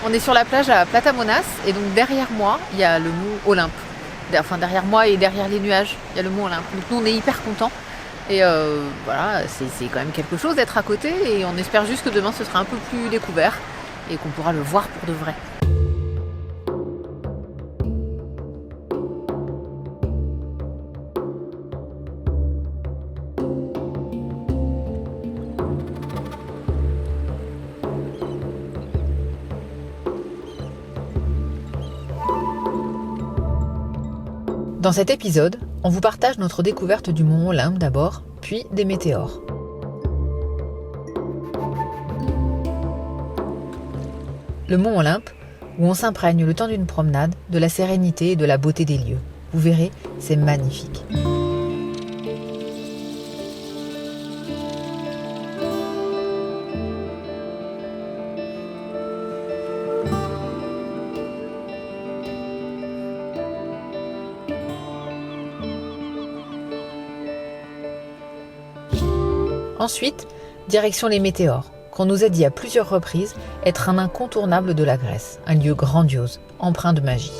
On est sur la plage à Platamonas et donc derrière moi, il y a le mont Olympe. Enfin derrière moi et derrière les nuages, il y a le mont Olympe. Donc nous on est hyper contents et voilà, c'est quand même quelque chose d'être à côté et on espère juste que demain ce sera un peu plus découvert et qu'on pourra le voir pour de vrai. Dans cet épisode, on vous partage notre découverte du mont Olympe d'abord, puis des météores. Le mont Olympe, où on s'imprègne le temps d'une promenade, de la sérénité et de la beauté des lieux. Vous verrez, c'est magnifique. Ensuite, direction les météores, qu'on nous a dit à plusieurs reprises être un incontournable de la Grèce, un lieu grandiose, empreint de magie.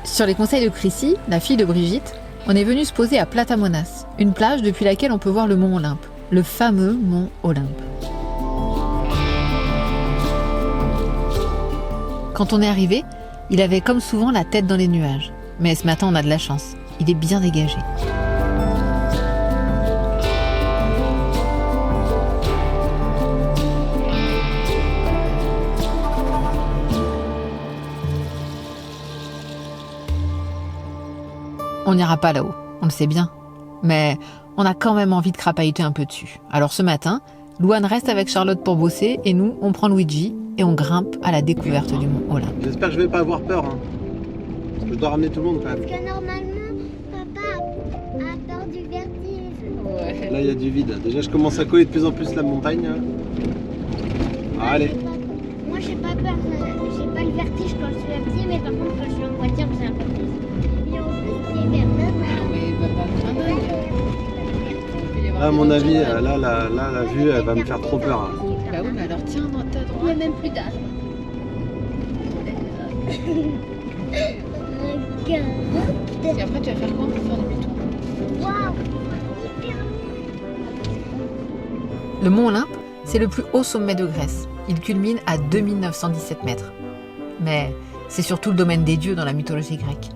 Sur les conseils de Chrissy, la fille de Brigitte, on est venu se poser à Platamonas, une plage depuis laquelle on peut voir le mont Olympe, le fameux mont Olympe. Quand on est arrivé, il avait comme souvent la tête dans les nuages. Mais ce matin, on a de la chance, il est bien dégagé. On n'ira pas là-haut, on le sait bien. Mais on a quand même envie de crapahuter un peu dessus. Alors ce matin, Louane reste avec Charlotte pour bosser et nous, on prend Luigi et on grimpe à la découverte du mont Olympe. J'espère que je vais pas avoir peur. Hein. Parce que je dois ramener tout le monde quand même. Parce que normalement, papa a peur du vertige. Ouais. Là, il y a du vide. Déjà, je commence à coller de plus en plus la montagne. Ah, allez. Moi, j'ai pas peur. J'ai pas le vertige quand je suis petit, mais par contre, quand je suis en voiture, j'ai un peu plus. À mon avis, là, la vue, elle va me faire trop peur. Hein. Bah oui, mais alors tiens, dans ta droite. Il y a même plus d'âge. Et après, tu vas faire quoi pour faire demi-tour? Waouh. Le mont Olympe, c'est le plus haut sommet de Grèce. Il culmine à 2917 mètres. Mais c'est surtout le domaine des dieux dans la mythologie grecque.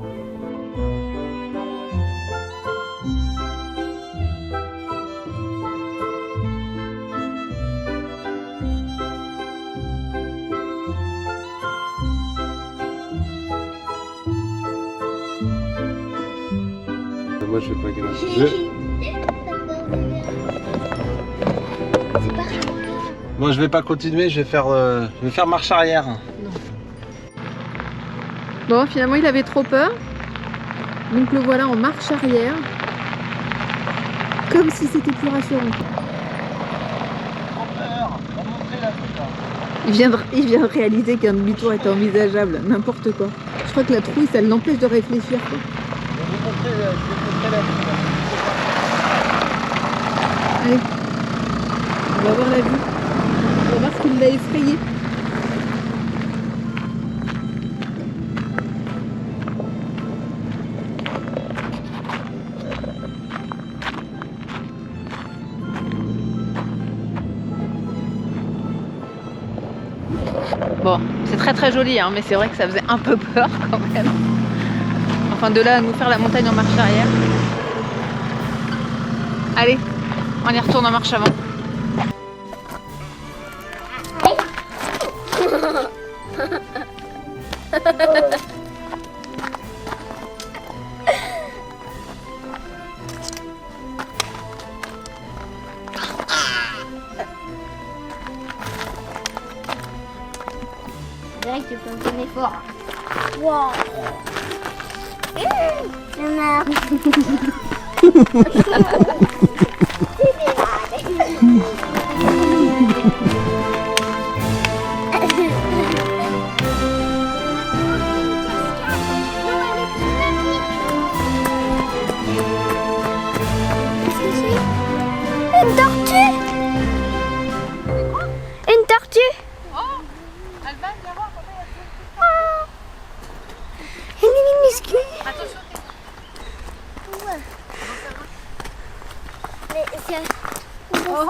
Moi, je fais pas gaffe. Moi, je vais pas continuer. Je vais faire marche arrière. Non. Bon, finalement, il avait trop peur. Donc le voilà en marche arrière. Comme si c'était plus rassurant. Il vient de réaliser qu'un demi-tour est envisageable. N'importe quoi. Je crois que la trouille, ça l'empêche de réfléchir. Quoi. Allez, on va voir la vue. On va voir ce qui l'a effrayé. Bon, c'est très très joli, hein, mais c'est vrai que ça faisait un peu peur quand même. Enfin, de là à nous faire la montagne en marche arrière. Allez, on y retourne en marche avant. Je dirais que tu peux me donner fort. Wow. Je meurs. C'est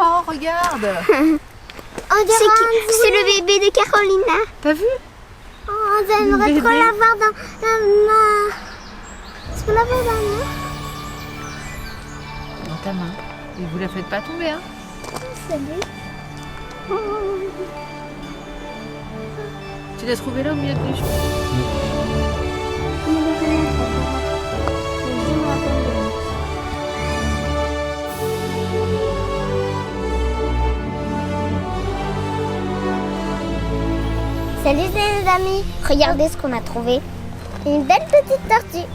Oh, regarde. C'est le bébé de Carolina. T'as vu? Oh, j'aimerais trop l'avoir dans la main. Est-ce qu'on l'avoir dans la main? Dans ta main. Et vous la faites pas tomber, hein? Salut. Tu l'as trouvé là au milieu de les choses? Salut les amis, regardez ce qu'on a trouvé. Une belle petite tortue.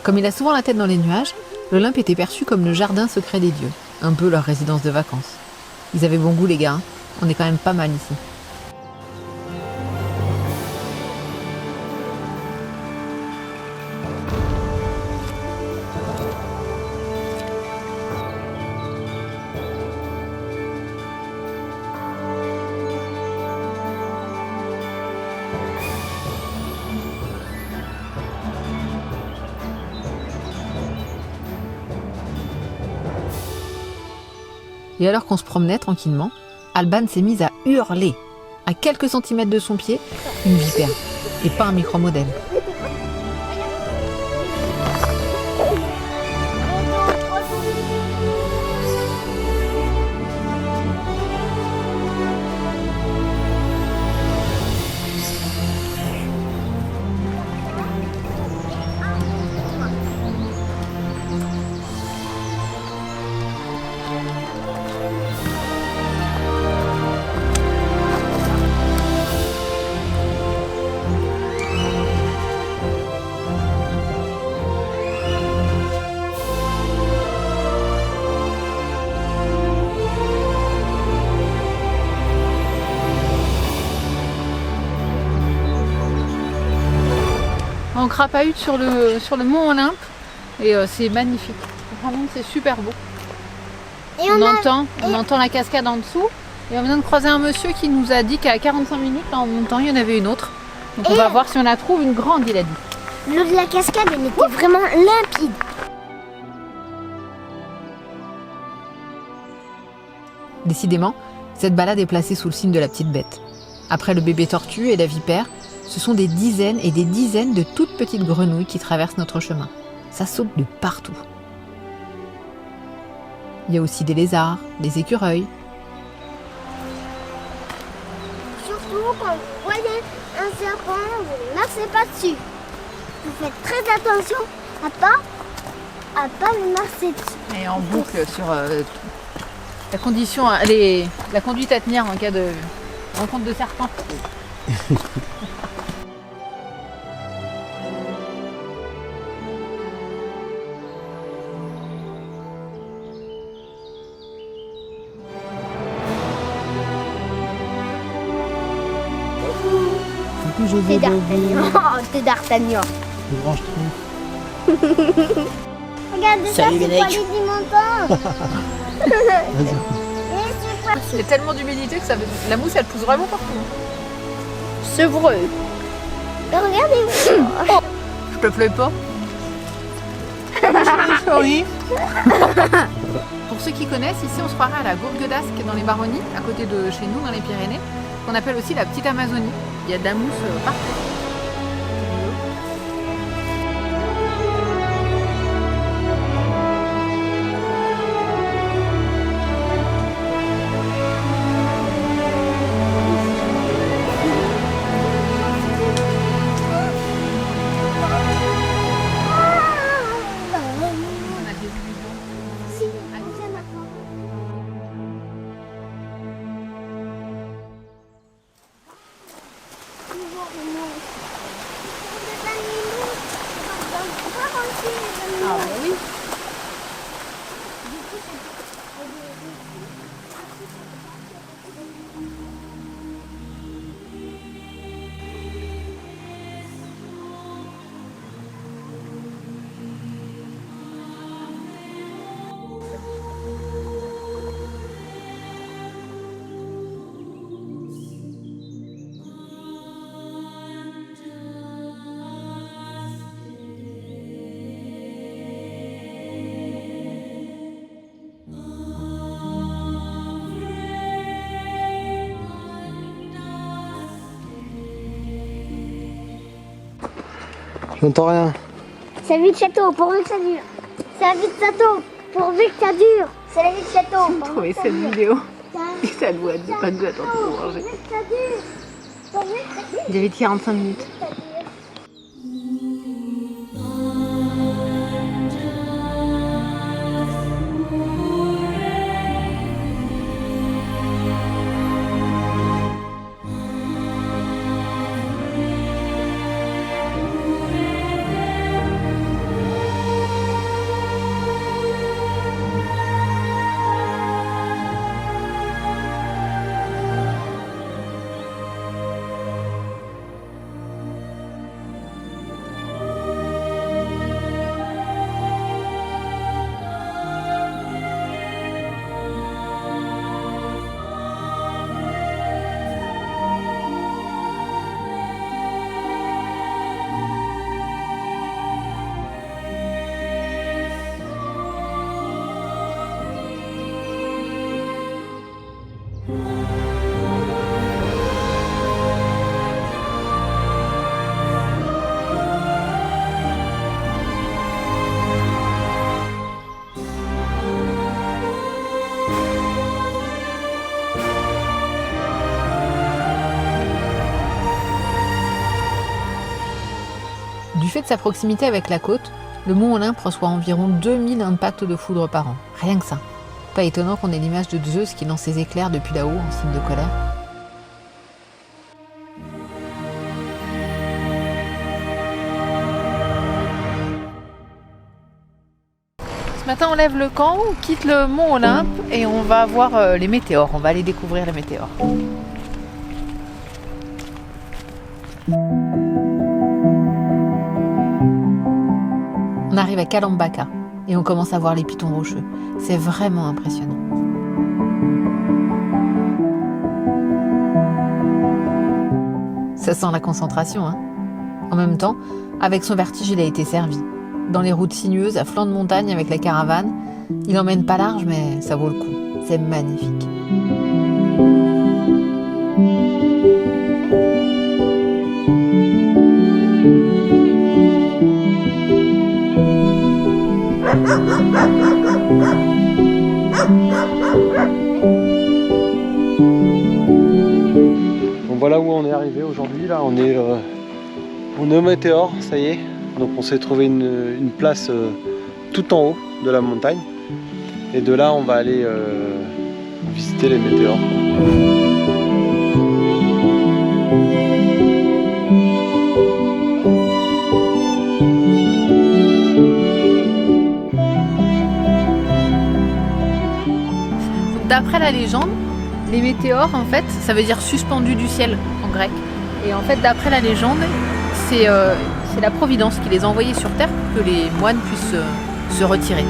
Comme il a souvent la tête dans les nuages, l'Olympe était perçu comme le jardin secret des dieux, un peu leur résidence de vacances. Ils avaient bon goût les gars, hein. On est quand même pas mal ici. Et alors qu'on se promenait tranquillement, Alban s'est mise à hurler. À quelques centimètres de son pied, une vipère. Et pas un micro-modèle. On crapahute sur le mont Olympe et c'est magnifique. Vraiment, c'est super beau. Et On entend la cascade en dessous et on vient de croiser un monsieur qui nous a dit qu'à 45 minutes en montant, il y en avait une autre. Donc on va voir si on la trouve une grande, il a dit. L'eau de la cascade, elle était vraiment limpide. Décidément, cette balade est placée sous le signe de la petite bête. Après le bébé tortue et la vipère, ce sont des dizaines et des dizaines de toutes petites grenouilles qui traversent notre chemin. Ça saute de partout. Il y a aussi des lézards, des écureuils. Surtout quand vous voyez un serpent, vous ne marchez pas dessus. Vous faites très attention à pas le marcher dessus. Et en boucle sur la conduite à tenir en cas de rencontre de serpent. T'es d'Artagnan. Oh, t'es d'Artagnan. Le grand schtroumpf. Regardez ça, c'est pas les montant. Il y a tellement d'humidité que la mousse elle pousse vraiment partout. Sevreux. Regardez-vous. Je te plais pas. Pour ceux qui connaissent, ici on se croirait à la Gourgue d'Ascq dans les Baronnies, à côté de chez nous dans les Pyrénées, qu'on appelle aussi la petite Amazonie. Il y a de la mousse partout. J'entends rien. C'est la vie de château, pourvu que ça dure. C'est la vie de château, pourvu que ça dure. C'est la vie de château. J'ai trouvé cette vidéo et ça doit pas nous attendre pour manger. Il avait 45 minutes. Du fait de sa proximité avec la côte, le mont Olympe reçoit environ 2000 impacts de foudre par an. Rien que ça. Pas étonnant qu'on ait l'image de Zeus qui lance ses éclairs depuis là-haut en signe de colère. Ce matin, on lève le camp, on quitte le mont Olympe et on va voir les météores. On va aller découvrir les météores. On arrive à Kalambaka et on commence à voir les pitons rocheux. C'est vraiment impressionnant. Ça sent la concentration, hein. En même temps, avec son vertige, il a été servi. Dans les routes sinueuses, à flanc de montagne avec la caravane, il emmène pas large, mais ça vaut le coup. C'est magnifique. Donc voilà où on est arrivé aujourd'hui. Là, on est au météore, ça y est. Donc on s'est trouvé une place tout en haut de la montagne. Et de là, on va aller visiter les météores. D'après la légende, les météores, en fait, ça veut dire suspendu du ciel en grec. Et en fait, d'après la légende, c'est la Providence qui les a envoyés sur Terre pour que les moines puissent se retirer.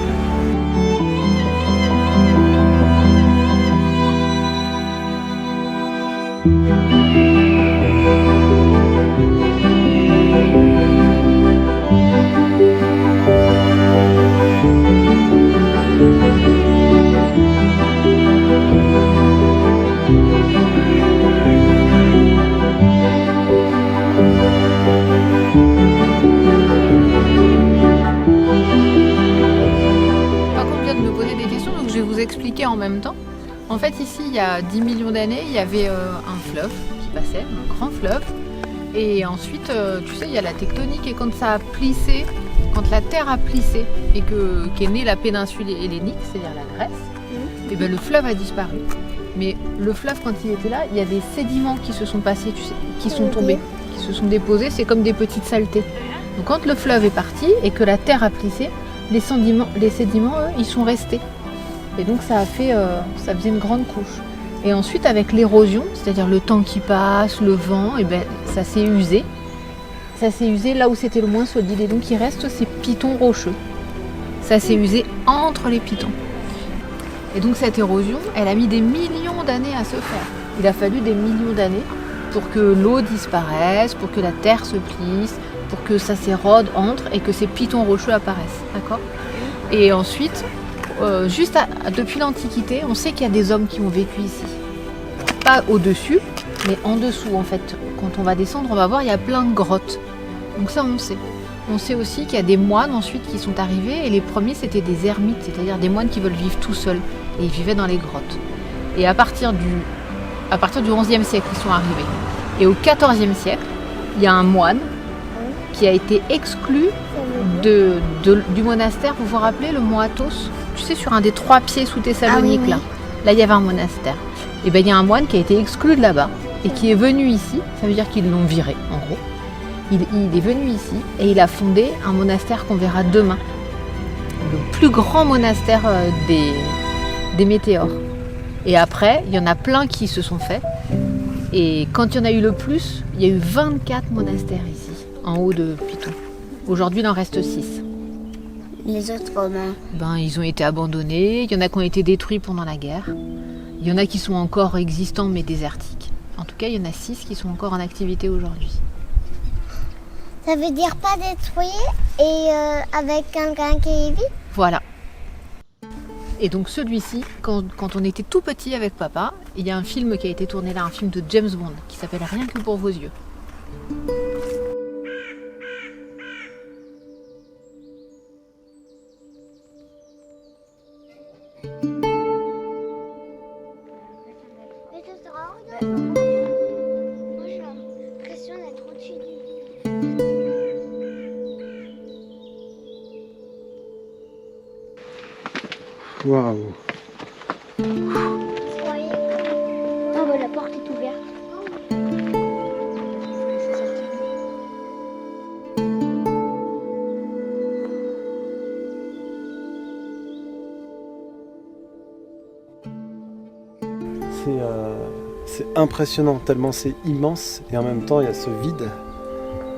Expliquer en même temps. En fait, ici, il y a 10 millions d'années, il y avait un fleuve qui passait, un grand fleuve. Et ensuite, tu sais, il y a la tectonique. Et quand ça a plissé, quand la terre a plissé et qu'est née la péninsule hellénique, c'est-à-dire la Grèce, et ben, le fleuve a disparu. Mais le fleuve, quand il était là, il y a des sédiments qui se sont passés, tu sais, qui sont tombés, qui se sont déposés. C'est comme des petites saletés. Donc, quand le fleuve est parti et que la terre a plissé, les sédiments, eux, ils sont restés. Et donc ça faisait une grande couche. Et ensuite avec l'érosion, c'est-à-dire le temps qui passe, le vent, et ben ça s'est usé. Ça s'est usé là où c'était le moins solide. Et donc il reste ces pitons rocheux. Ça s'est usé entre les pitons. Et donc cette érosion, elle a mis des millions d'années à se faire. Il a fallu des millions d'années pour que l'eau disparaisse, pour que la terre se plisse, pour que ça s'érode entre et que ces pitons rocheux apparaissent. D'accord ? Et ensuite, depuis l'Antiquité, on sait qu'il y a des hommes qui ont vécu ici. Pas au-dessus, mais en dessous en fait. Quand on va descendre, on va voir, il y a plein de grottes. Donc ça, on sait. On sait aussi qu'il y a des moines ensuite qui sont arrivés et les premiers c'était des ermites, c'est-à-dire des moines qui veulent vivre tout seuls et ils vivaient dans les grottes. Et à partir du XIe siècle ils sont arrivés. Et au XIVe siècle, il y a un moine qui a été exclu du monastère. Vous vous rappelez le mont Athos? Tu sais, sur un des 3 pieds sous Thessalonique, Ah oui, oui. là il y avait un monastère. Et bien il y a un moine qui a été exclu de là-bas et qui est venu ici, ça veut dire qu'ils l'ont viré en gros. Il est venu ici et il a fondé un monastère qu'on verra demain. Le plus grand monastère des météores. Et après, il y en a plein qui se sont faits. Et quand il y en a eu le plus, il y a eu 24 monastères ici, en haut de Pitou. Aujourd'hui, il en reste 6. Les autres comment? Ils ont été abandonnés, il y en a qui ont été détruits pendant la guerre. Il y en a qui sont encore existants mais désertiques. En tout cas, il y en a 6 qui sont encore en activité aujourd'hui. Ça veut dire pas détruire et avec quelqu'un qui y vit? Voilà. Et donc celui-ci, quand on était tout petit avec papa, il y a un film qui a été tourné là, un film de James Bond, qui s'appelle Rien que pour vos yeux. Mais ça sera hors de... Moi j'ai l'impression d'être au-dessus du lit. Waouh. Croyez. Ah bah la porte est ouverte. C'est impressionnant, tellement c'est immense et en même temps il y a ce vide.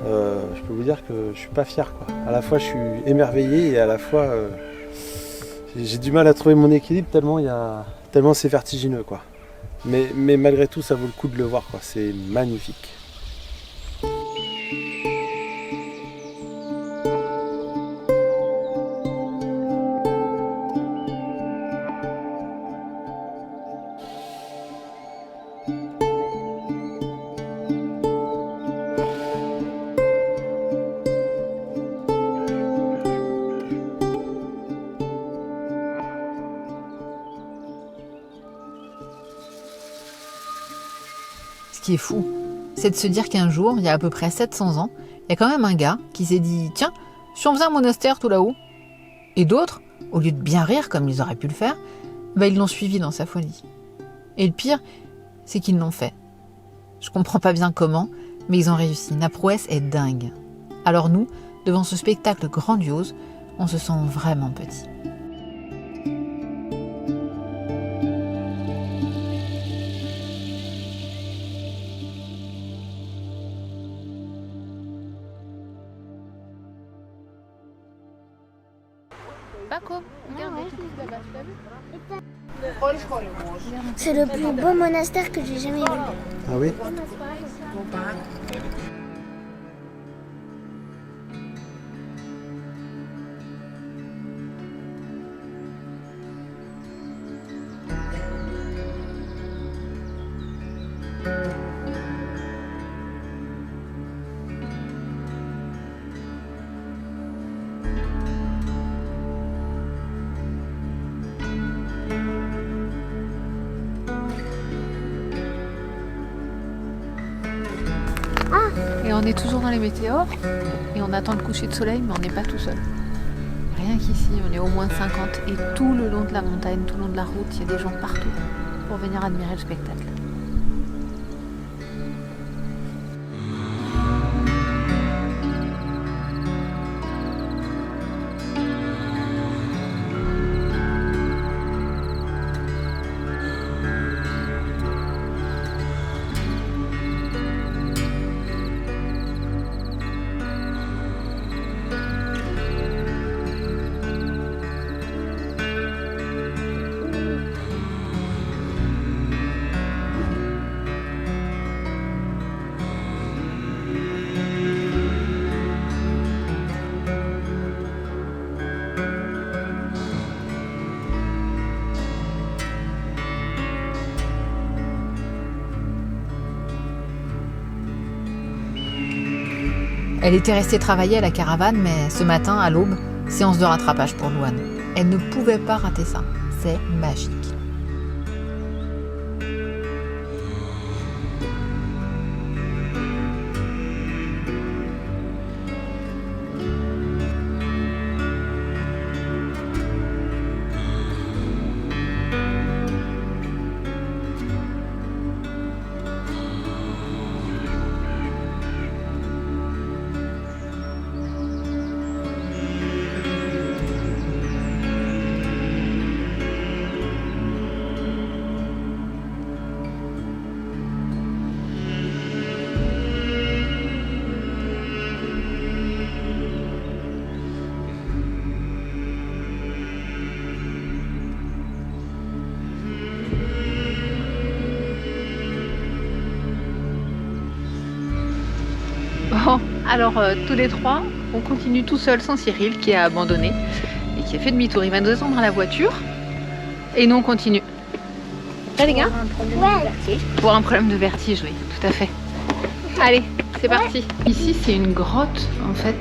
Je peux vous dire que je suis pas fier, quoi. À la fois je suis émerveillé et à la fois j'ai du mal à trouver mon équilibre tellement c'est vertigineux, quoi. Mais malgré tout ça vaut le coup de le voir, quoi. C'est magnifique. Ce qui est fou, c'est de se dire qu'un jour, il y a à peu près 700 ans, il y a quand même un gars qui s'est dit « Tiens, si on faisait un monastère tout là-haut ?» Et d'autres, au lieu de bien rire comme ils auraient pu le faire, ils l'ont suivi dans sa folie. Et le pire, c'est qu'ils l'ont fait. Je comprends pas bien comment, mais ils ont réussi. La prouesse est dingue. Alors nous, devant ce spectacle grandiose, on se sent vraiment petit. Paco, regardez, là-bas, tu l'as vu ? C'est le plus beau monastère que j'ai jamais vu. Ah oui? Et on est toujours dans les météores et on attend le coucher de soleil, mais on n'est pas tout seul. Rien qu'ici, on est au moins 50 et tout le long de la montagne, tout le long de la route, il y a des gens partout pour venir admirer le spectacle. Elle était restée travailler à la caravane, mais ce matin, à l'aube, séance de rattrapage pour Louane. Elle ne pouvait pas rater ça. C'est magique. Bon, alors tous les trois, on continue tout seul sans Cyril qui a abandonné et qui a fait demi-tour. Il va nous attendre à la voiture et nous on continue. Là les gars ? Pour un problème de vertige, oui, tout à fait. Allez, c'est parti. Ici c'est une grotte en fait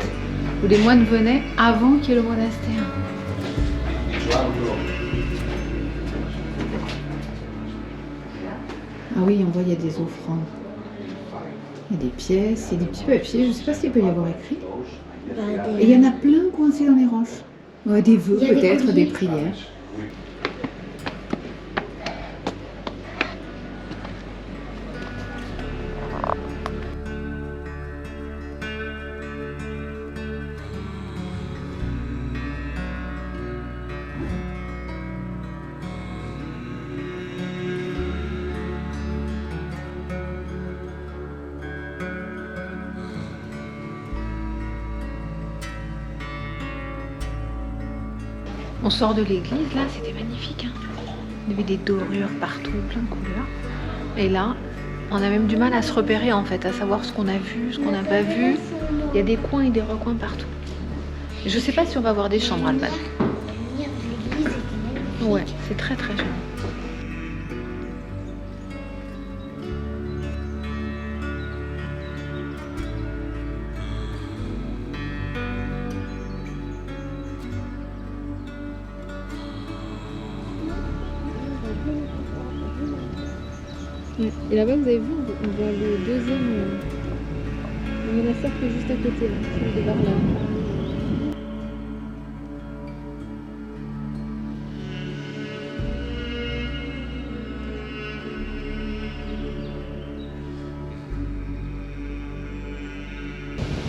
où les moines venaient avant qu'il y ait le monastère. Ah oui, on voit il y a des offrandes. Il y a des pièces, il y a des petits papiers, je ne sais pas s'il peut y avoir écrit. Et il y en a plein coincés dans les roches. Ouais, des vœux peut-être, des prières. On sort de l'église, là, c'était magnifique. Hein. Il y avait des dorures partout, plein de couleurs. Et là, on a même du mal à se repérer, en fait, à savoir ce qu'on a vu, ce qu'on n'a pas vu. Il y a des coins et des recoins partout. Et je sais pas si on va voir des chambres, Alban. Ouais, c'est très très joli. Et là-bas, vous avez vu, on voit le deuxième monastère qui est juste à côté, là, qui est vers là.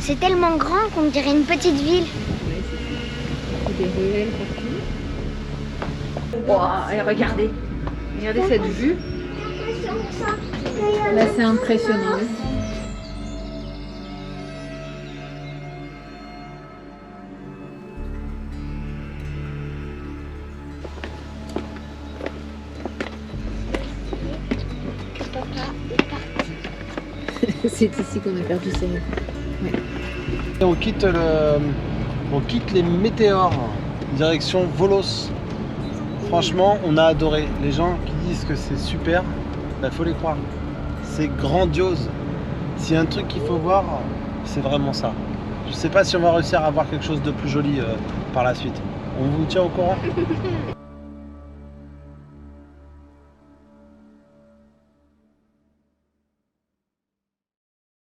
C'est tellement grand qu'on dirait une petite ville. Ouais, c'est ça. Des ruelles partout. Wow, et regardez cette vue. Là, c'est impressionnant. C'est ici qu'on a perdu Cyril. Ouais. Et on quitte les météores, direction Volos. Franchement, on a adoré. Les gens qui disent que c'est super, il faut les croire. C'est grandiose. S'il y a un truc qu'il faut voir, c'est vraiment ça. Je ne sais pas si on va réussir à voir quelque chose de plus joli par la suite. On vous tient au courant.